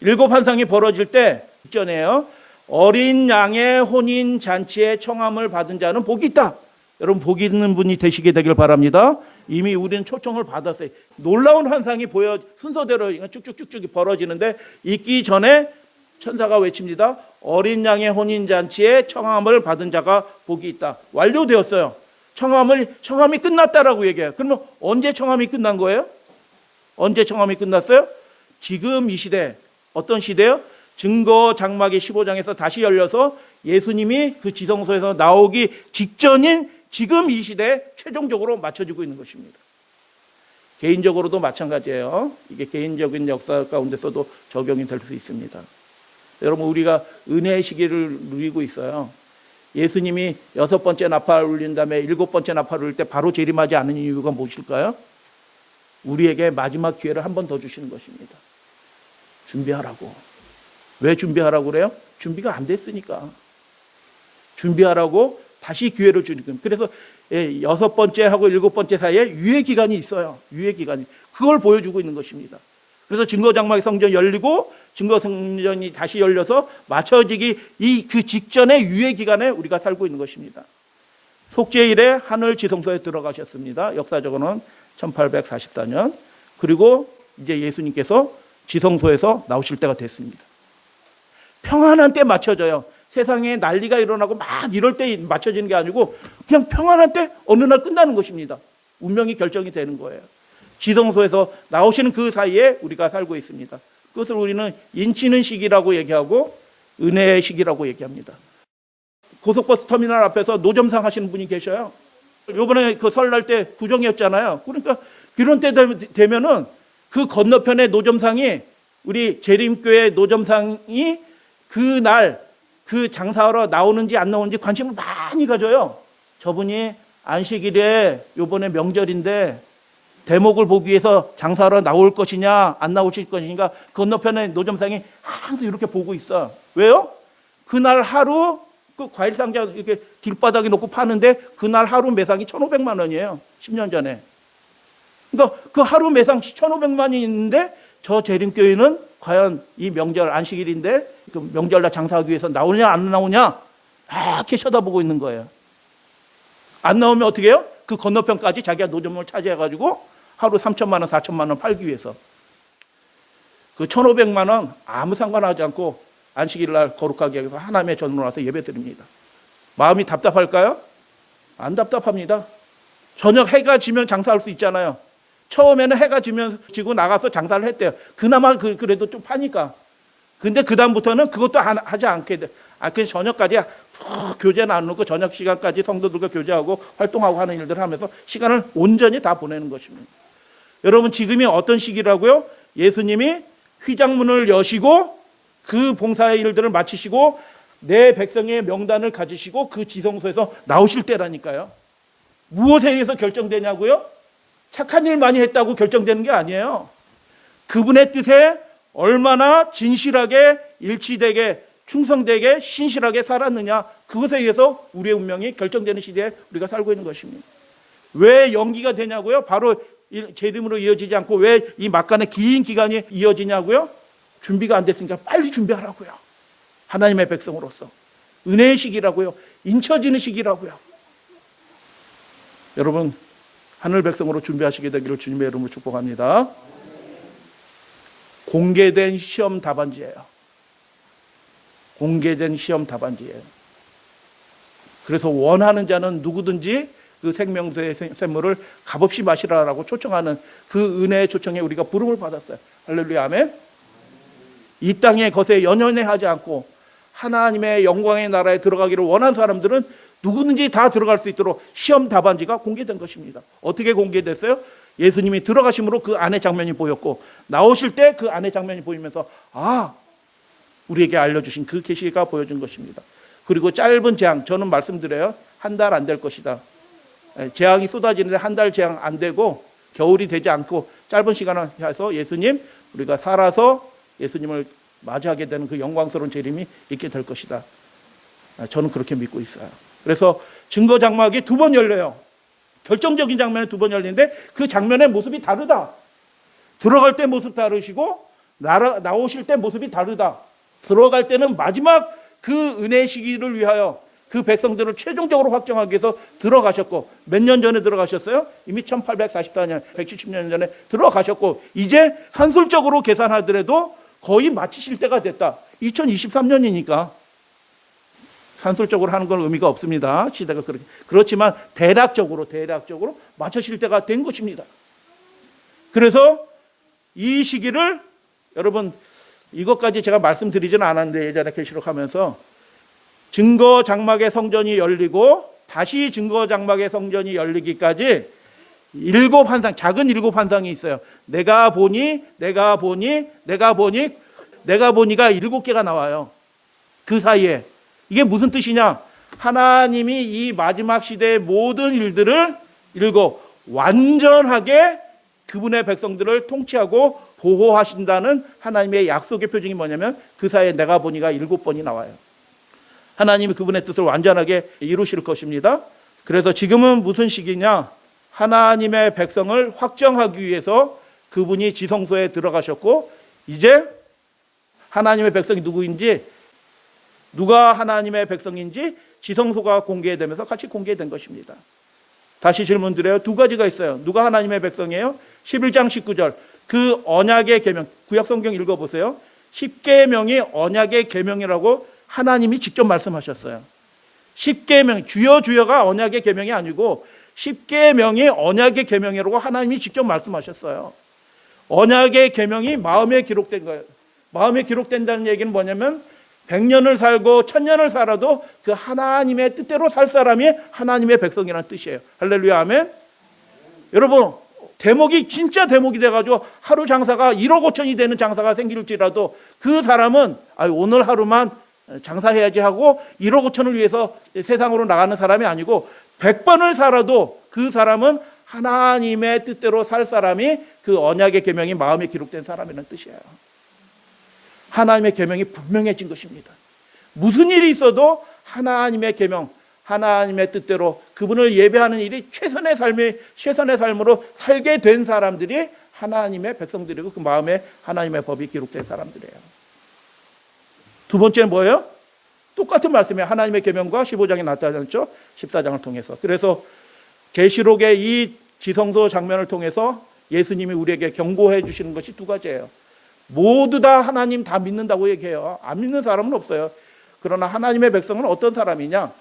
일곱 환상이 벌어질 때 직전에요. 어린 양의 혼인 잔치에 청함을 받은 자는 복이 있다. 여러분 복 있는 분이 되시게 되길 바랍니다. 이미 우리는 초청을 받았어요. 놀라운 환상이 순서대로 쭉쭉쭉쭉 벌어지는데 있기 전에 천사가 외칩니다. 어린 양의 혼인 잔치에 청함을 받은 자가 복이 있다. 완료되었어요. 청함이 끝났다라고 얘기해요. 그러면 언제 청함이 끝난 거예요? 언제 청함이 끝났어요? 지금 이 시대. 어떤 시대요? 증거 장막이 15장에서 다시 열려서 예수님이 그 지성소에서 나오기 직전인 지금 이 시대에 최종적으로 맞춰지고 있는 것입니다. 개인적으로도 마찬가지예요. 이게 개인적인 역사 가운데서도 적용이 될 수 있습니다. 여러분 우리가 은혜의 시기를 누리고 있어요. 예수님이 6번째 나팔 울린 다음에 7번째 나팔 울릴 때 바로 재림하지 않은 이유가 무엇일까요? 우리에게 마지막 기회를 한 번 더 주시는 것입니다. 준비하라고. 왜 준비하라고 그래요? 준비가 안 됐으니까. 준비하라고 다시 기회를 주는. 그래서 6번째하고 7번째 사이에 유예 기간이 있어요. 유예 기간이. 그걸 보여주고 있는 것입니다. 그래서 증거장막의 성전이 열리고 증거 성전이 다시 열려서 맞춰지기 그 직전의 유예 기간에 우리가 살고 있는 것입니다. 속죄일에 하늘 지성소에 들어가셨습니다. 역사적으로는 1844년. 그리고 이제 예수님께서 지성소에서 나오실 때가 됐습니다. 평안한 때 맞춰져요. 세상에 난리가 일어나고 막 이럴 때 맞춰지는 게 아니고 그냥 평안한 때 어느 날 끝나는 것입니다. 운명이 결정이 되는 거예요. 지성소에서 나오시는 그 사이에 우리가 살고 있습니다. 그것을 우리는 인치는 시기라고 얘기하고 은혜의 시기라고 얘기합니다. 고속버스 터미널 앞에서 노점상 하시는 분이 계셔요. 요번에 그 설날 때 구정이었잖아요. 그러니까 그런 때 되면은 그 건너편에 노점상이 우리 재림교회 노점상이 그날 그 장사하러 나오는지 안 나오는지 관심을 많이 가져요. 저분이 안식일에 요번에 명절인데 대목을 보기 위해서 장사하러 나올 것이냐 안 나오실 것인가 건너편에 노점상이 항상 이렇게 보고 있어. 왜요? 그날 하루 그 과일 상자 이렇게 길바닥에 놓고 파는데 그날 하루 매상이 1,500만 원이에요. 10년 전에. 그러니까 그 하루 매상 1,500만이 있는데 저 재림교회는 과연 이 명절 안식일인데 그 명절날 장사하기 위해서 나오냐 안 나오냐 이렇게 쳐다보고 있는 거예요. 안 나오면 어떻게 해요? 그 건너편까지 자기가 노점을 차지해가지고 하루 3천만 원, 4천만 원 팔기 위해서. 그 1,500만 원 아무 상관하지 않고 안식일날 거룩하게 해서 하나님의 전으로 와서 예배 드립니다. 마음이 답답할까요? 안 답답합니다. 저녁 해가 지면 장사할 수 있잖아요. 처음에는 해가 지고 나가서 장사를 했대요. 그나마 그래도 좀 파니까. 근데 그다음부터는 그것도 하지 않게 돼. 그래서 저녁까지 교제는 안 놓고 저녁 시간까지 성도들과 교제하고 활동하고 하는 일들을 하면서 시간을 온전히 다 보내는 것입니다. 여러분 지금이 어떤 시기라고요? 예수님이 휘장문을 여시고 그 봉사의 일들을 마치시고 내 백성의 명단을 가지시고 그 지성소에서 나오실 때라니까요. 무엇에 의해서 결정되냐고요? 착한 일 많이 했다고 결정되는 게 아니에요. 그분의 뜻에 얼마나 진실하게 일치되게 충성되게 신실하게 살았느냐 그것에 의해서 우리의 운명이 결정되는 시대에 우리가 살고 있는 것입니다. 왜 연기가 되냐고요? 바로 재림으로 이어지지 않고 왜 이 막간의 긴 기간이 이어지냐고요? 준비가 안 됐으니까 빨리 준비하라고요. 하나님의 백성으로서 은혜의 시기라고요. 인쳐지는 시기라고요. 여러분 하늘 백성으로 준비하시게 되기를 주님의 이름으로 축복합니다. 공개된 시험 답안지예요. 공개된 시험 답안지예요. 그래서 원하는 자는 누구든지 그 생명수의 샘물을 값없이 마시라라고 초청하는 그 은혜의 초청에 우리가 부름을 받았어요. 할렐루야 아멘. 이 땅의 것에 연연해하지 않고 하나님의 영광의 나라에 들어가기를 원하는 사람들은 누구든지 다 들어갈 수 있도록 시험 답안지가 공개된 것입니다. 어떻게 공개됐어요? 예수님이 들어가심으로 그 안의 장면이 보였고 나오실 때 그 안의 장면이 보이면서 우리에게 알려주신 그 계시가 보여준 것입니다. 그리고 짧은 재앙, 저는 말씀드려요. 한 달 안 될 것이다. 재앙이 쏟아지는데 한 달 재앙 안 되고 겨울이 되지 않고 짧은 시간을 해서 예수님 우리가 살아서 예수님을 맞이하게 되는 그 영광스러운 재림이 있게 될 것이다. 저는 그렇게 믿고 있어요. 그래서 증거 장막이 2번 열려요. 결정적인 장면에 2번 열리는데 그 장면의 모습이 다르다. 들어갈 때 모습 다르시고 나오실 때 모습이 다르다. 들어갈 때는 마지막 그 은혜의 시기를 위하여 그 백성들을 최종적으로 확정하기 위해서 들어가셨고 몇 년 전에 들어가셨어요? 이미 1844년, 170년 전에 들어가셨고 이제 산술적으로 계산하더라도 거의 마치실 때가 됐다. 2023년이니까 산술적으로 하는 건 의미가 없습니다. 시대가 그렇게. 그렇지만 대략적으로 마치실 때가 된 것입니다. 그래서 이 시기를 여러분 이것까지 제가 말씀드리지는 않았는데 예전에 계시록하면서 증거 장막의 성전이 열리고 다시 증거 장막의 성전이 열리기까지 7환상, 작은 7환상이 있어요. 내가 보니가 7개가 나와요. 그 사이에. 이게 무슨 뜻이냐? 하나님이 이 마지막 시대의 모든 일들을 완전하게 그분의 백성들을 통치하고 보호하신다는 하나님의 약속의 표징이 뭐냐면 그 사이에 내가 보니가 7번이 나와요. 하나님이 그분의 뜻을 완전하게 이루실 것입니다. 그래서 지금은 무슨 시기냐? 하나님의 백성을 확정하기 위해서 그분이 지성소에 들어가셨고, 이제 하나님의 백성이 누구인지, 누가 하나님의 백성인지 지성소가 공개되면서 같이 공개된 것입니다. 다시 질문 드려요. 두 가지가 있어요. 누가 하나님의 백성이에요? 11장 19절 그 언약의 계명, 구약성경 읽어보세요. 10계명이 언약의 계명이라고 하나님이 직접 말씀하셨어요. 10계명, 주여 주여가 언약의 계명이 아니고 10계명이 언약의 계명이라고 하나님이 직접 말씀하셨어요. 언약의 계명이 마음에 기록된 거예요. 마음에 기록된다는 얘기는 뭐냐면 100년을 살고 1000년을 살아도 그 하나님의 뜻대로 살 사람이 하나님의 백성이라는 뜻이에요. 할렐루야, 아멘. 여러분, 대목이 진짜 대목이 돼가지고 하루 장사가 1억 5천이 되는 장사가 생길지라도 그 사람은 오늘 하루만 장사해야지 하고 1억 5천을 위해서 세상으로 나가는 사람이 아니고 100번을 살아도 그 사람은 하나님의 뜻대로 살 사람이 그 언약의 계명이 마음에 기록된 사람이라는 뜻이에요. 하나님의 계명이 분명해진 것입니다. 무슨 일이 있어도 하나님의 계명, 하나님의 뜻대로 그분을 예배하는 일이 최선의 삶으로 살게 된 사람들이 하나님의 백성들이고 그 마음에 하나님의 법이 기록된 사람들이에요. 두 번째는 뭐예요? 똑같은 말씀이에요. 하나님의 계명과 15장에 나타났죠. 14장을 통해서. 그래서 계시록의 이 지성소 장면을 통해서 예수님이 우리에게 경고해 주시는 것이 두 가지예요. 모두 다 하나님 다 믿는다고 얘기해요. 안 믿는 사람은 없어요. 그러나 하나님의 백성은 어떤 사람이냐?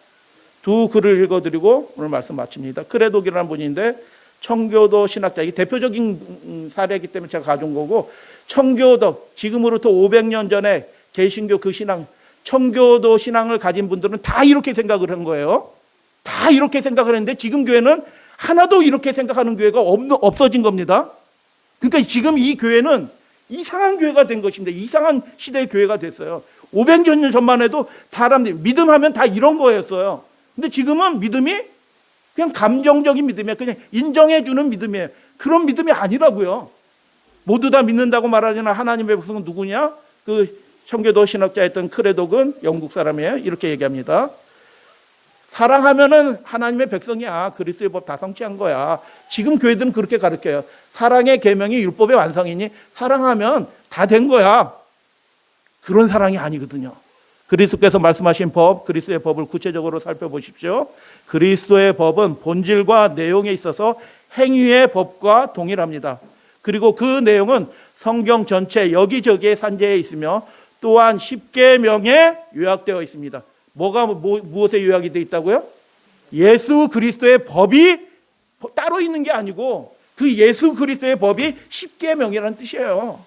두 글을 읽어드리고 오늘 말씀 마칩니다. 크레독이라는 분인데 청교도 신학자, 이 대표적인 사례이기 때문에 제가 가져온 거고, 청교도, 지금으로부터 500년 전에 개신교 그 신앙, 청교도 신앙을 가진 분들은 다 이렇게 생각을 한 거예요. 다 이렇게 생각을 했는데 지금 교회는 하나도 이렇게 생각하는 교회가 없어진 겁니다. 그러니까 지금 이 교회는 이상한 교회가 된 것입니다. 이상한 시대의 교회가 됐어요. 500년 전만 해도 사람들이 믿음하면 다 이런 거였어요. 근데 지금은 믿음이 그냥 감정적인 믿음이에요. 그냥 인정해주는 믿음이에요. 그런 믿음이 아니라고요. 모두 다 믿는다고 말하지만 하나님의 백성은 누구냐? 그 청교도 신학자였던 크레독은 영국 사람이에요. 이렇게 얘기합니다. 사랑하면은 하나님의 백성이야. 그리스도의 법 다 성취한 거야. 지금 교회들은 그렇게 가르쳐요. 사랑의 계명이 율법의 완성이니 사랑하면 다 된 거야. 그런 사랑이 아니거든요. 그리스도께서 말씀하신 법, 그리스도의 법을 구체적으로 살펴보십시오. 그리스도의 법은 본질과 내용에 있어서 행위의 법과 동일합니다. 그리고 그 내용은 성경 전체 여기저기에 산재해 있으며 또한 10계명에 요약되어 있습니다. 무엇에 요약이 되어 있다고요? 예수 그리스도의 법이 따로 있는 게 아니고 그 예수 그리스도의 법이 10계명이라는 뜻이에요.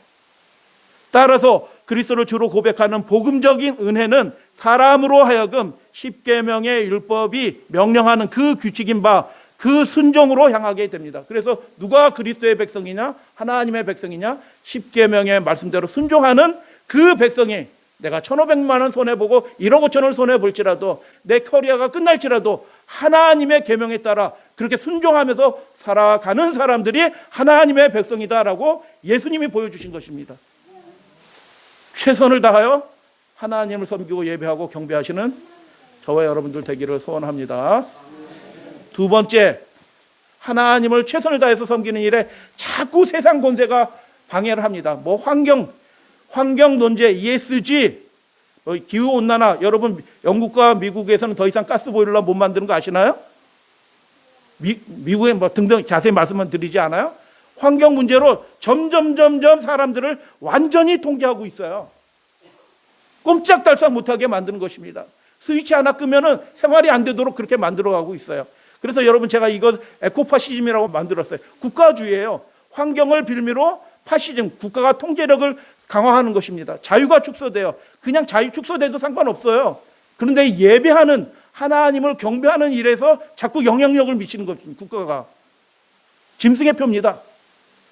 따라서 그리스도를 주로 고백하는 복음적인 은혜는 사람으로 하여금 10계명의 율법이 명령하는 그 규칙인 바 그 순종으로 향하게 됩니다. 그래서 누가 그리스도의 백성이냐? 하나님의 백성이냐? 10계명의 말씀대로 순종하는 그 백성이 내가 1,500만 원 손해보고 1억 5천을 손해볼지라도 내 커리어가 끝날지라도 하나님의 계명에 따라 그렇게 순종하면서 살아가는 사람들이 하나님의 백성이다라고 예수님이 보여주신 것입니다. 최선을 다하여 하나님을 섬기고 예배하고 경배하시는 저와 여러분들 되기를 소원합니다. 두 번째, 하나님을 최선을 다해서 섬기는 일에 자꾸 세상 권세가 방해를 합니다. 환경 논제, ESG, 기후온난화. 여러분 영국과 미국에서는 더 이상 가스보일러 못 만드는 거 아시나요? 미국에 등등 자세히 말씀은 드리지 않아요? 환경 문제로 점점 사람들을 완전히 통제하고 있어요. 꼼짝달싹 못하게 만드는 것입니다. 스위치 하나 끄면은 생활이 안 되도록 그렇게 만들어가고 있어요. 그래서 여러분 제가 이거 에코파시즘이라고 만들었어요. 국가주의예요. 환경을 빌미로 파시즘, 국가가 통제력을 강화하는 것입니다. 자유가 축소돼요. 그냥 자유 축소돼도 상관없어요. 그런데 예배하는 하나님을 경배하는 일에서 자꾸 영향력을 미치는 것입니다. 국가가. 짐승의 표입니다.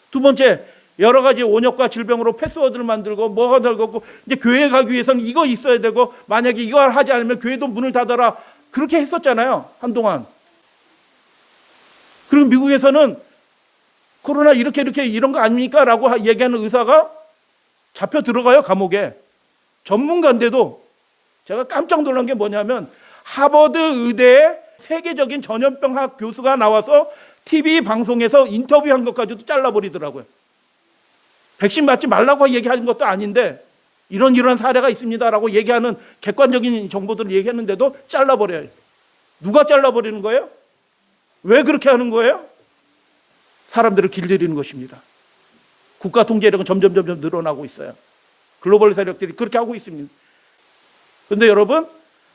두 번째, 여러 가지 온역과 질병으로 패스워드를 만들고 뭐가 들고 이제 교회에 가기 위해서는 이거 있어야 되고 만약에 이걸 하지 않으면 교회도 문을 닫아라. 그렇게 했었잖아요. 한동안. 그리고 미국에서는 코로나 이렇게 이런 거 아닙니까? 라고 얘기하는 의사가 잡혀 들어가요. 감옥에. 전문가인데도 제가 깜짝 놀란 게 뭐냐면 하버드 의대의 세계적인 전염병학 교수가 나와서 TV 방송에서 인터뷰한 것까지도 잘라버리더라고요. 백신 맞지 말라고 얘기하는 것도 아닌데 이런 사례가 있습니다라고 얘기하는 객관적인 정보들을 얘기했는데도 잘라버려요. 누가 잘라버리는 거예요? 왜 그렇게 하는 거예요? 사람들을 길들이는 것입니다. 국가 통제력은 점점 늘어나고 있어요. 글로벌 세력들이 그렇게 하고 있습니다. 그런데 여러분,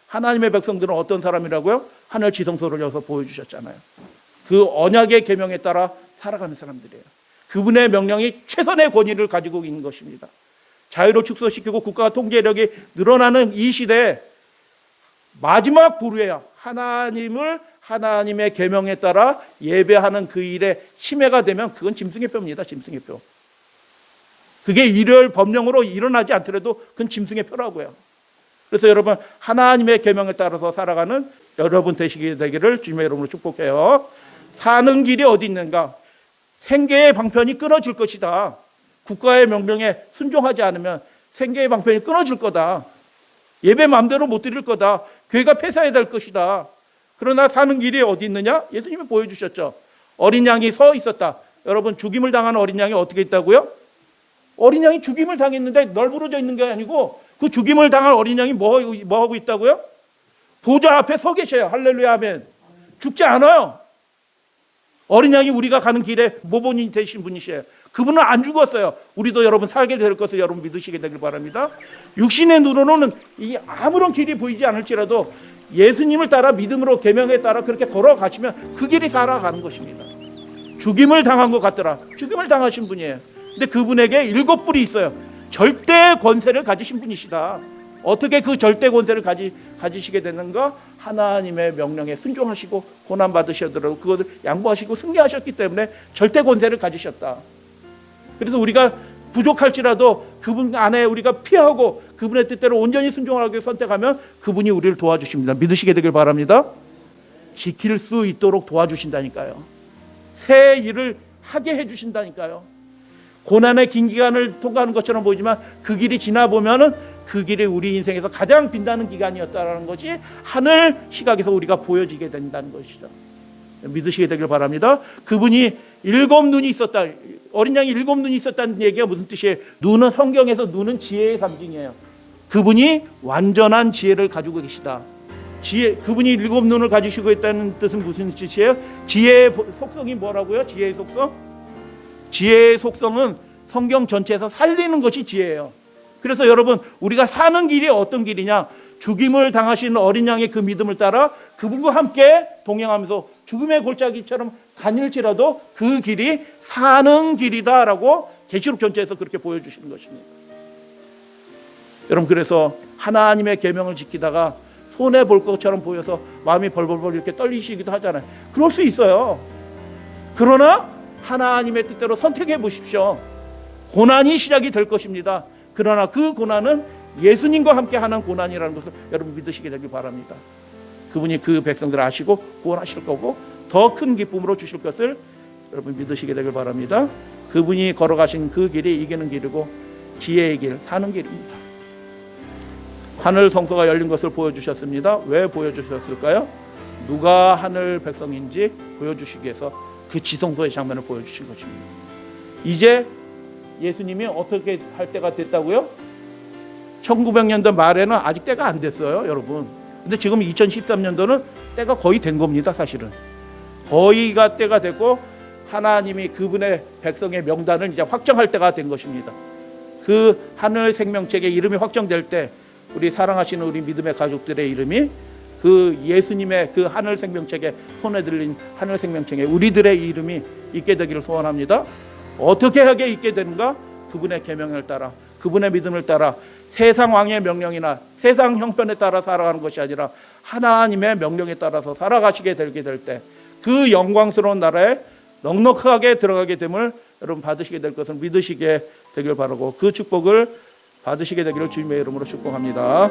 하나님의 백성들은 어떤 사람이라고요? 하늘 지성소를 여서 보여주셨잖아요. 그 언약의 계명에 따라 살아가는 사람들이에요. 그분의 명령이 최선의 권위를 가지고 있는 것입니다. 자유를 축소시키고 국가 통제력이 늘어나는 이 시대에 마지막 부류예요. 하나님의 계명에 따라 예배하는 그 일에 침해가 되면 그건 짐승의 뼈입니다. 짐승의 뼈. 그게 일요일 법령으로 일어나지 않더라도 그건 짐승의 뼈라고요. 그래서 여러분, 하나님의 계명에 따라서 살아가는 여러분 되기를 주님의 이름으로 축복해요. 사는 길이 어디 있는가? 생계의 방편이 끊어질 것이다. 국가의 명령에 순종하지 않으면 생계의 방편이 끊어질 거다. 예배 마음대로 못 드릴 거다. 교회가 폐사해야 될 것이다. 그러나 사는 길이 어디 있느냐? 예수님이 보여주셨죠. 어린 양이 서 있었다. 여러분, 죽임을 당한 어린 양이 어떻게 있다고요? 어린 양이 죽임을 당했는데 널브러져 있는 게 아니고 그 죽임을 당한 어린 양이 뭐 하고 있다고요? 보좌 앞에 서 계셔요. 할렐루야 아멘. 죽지 않아요. 어린 양이 우리가 가는 길에 모본이 되신 분이셔요. 그분은 안 죽었어요. 우리도 여러분 살게 될 것을 여러분 믿으시게 되길 바랍니다. 육신의 눈으로는 이 아무런 길이 보이지 않을지라도 예수님을 따라 믿음으로 계명에 따라 그렇게 걸어가시면 그 길이 살아가는 것입니다. 죽임을 당한 것 같더라. 죽임을 당하신 분이에요. 근데 그분에게 7뿔이 있어요. 절대 권세를 가지신 분이시다. 어떻게 그 절대 권세를 가지시게 되는가? 하나님의 명령에 순종하시고 고난 받으시더라도 그것을 양보하시고 승리하셨기 때문에 절대 권세를 가지셨다. 그래서 우리가 부족할지라도 그분 안에 우리가 피하고 그분의 뜻대로 온전히 순종하게 선택하면 그분이 우리를 도와주십니다. 믿으시게 되길 바랍니다. 지킬 수 있도록 도와주신다니까요. 새 일을 하게 해주신다니까요. 고난의 긴 기간을 통과하는 것처럼 보이지만 그 길이 지나 보면은 그 길이 우리 인생에서 가장 빛나는 기간이었다라는 것이 하늘 시각에서 우리가 보여지게 된다는 것이죠. 믿으시게 되길 바랍니다. 그분이 7눈이 있었다. 어린 양이 7눈이 있었다는 얘기가 무슨 뜻이에요? 눈은 성경에서 눈은 지혜의 상징이에요. 그분이 완전한 지혜를 가지고 계시다. 그분이 7눈을 가지시고 있다는 뜻은 무슨 뜻이에요? 지혜의 속성이 뭐라고요? 지혜의 속성? 지혜의 속성은 성경 전체에서 살리는 것이 지혜예요. 그래서 여러분, 우리가 사는 길이 어떤 길이냐? 죽임을 당하시는 어린 양의 그 믿음을 따라 그분과 함께 동행하면서 죽음의 골짜기처럼 다닐지라도 그 길이 사는 길이다라고 계시록 전체에서 그렇게 보여주시는 것입니다. 여러분, 그래서 하나님의 계명을 지키다가 손해 볼 것처럼 보여서 마음이 벌벌벌 이렇게 떨리시기도 하잖아요. 그럴 수 있어요. 그러나 하나님의 뜻대로 선택해 보십시오. 고난이 시작이 될 것입니다. 그러나 그 고난은 예수님과 함께 하는 고난이라는 것을 여러분 믿으시게 되길 바랍니다. 그분이 그 백성들을 아시고 구원하실 거고 더 큰 기쁨으로 주실 것을 여러분 믿으시게 되길 바랍니다. 그분이 걸어가신 그 길이 이기는 길이고 지혜의 길, 사는 길입니다. 하늘 성소가 열린 것을 보여주셨습니다. 왜 보여주셨을까요? 누가 하늘 백성인지 보여주시기 위해서 그 지성소의 장면을 보여주신 것입니다. 이제 예수님이 어떻게 할 때가 됐다고요? 1900년도 말에는 아직 때가 안 됐어요, 여러분. 근데 지금 2013년도는 때가 거의 된 겁니다, 사실은. 거의가 때가 됐고 하나님이 그분의 백성의 명단을 이제 확정할 때가 된 것입니다. 그 하늘 생명책의 이름이 확정될 때 우리 사랑하시는 우리 믿음의 가족들의 이름이 그 예수님의 그 하늘 생명책에 손에 들린 하늘 생명책에 우리들의 이름이 있게 되기를 소원합니다. 어떻게 하게 있게 되는가? 그분의 계명을 따라, 그분의 믿음을 따라 세상 왕의 명령이나 세상 형편에 따라 살아가는 것이 아니라 하나님의 명령에 따라서 살아가시게 되게 될 때 그 영광스러운 나라에 넉넉하게 들어가게 됨을 여러분 받으시게 될 것을 믿으시게 되길 바라고 그 축복을 받으시게 되기를 주님의 이름으로 축복합니다.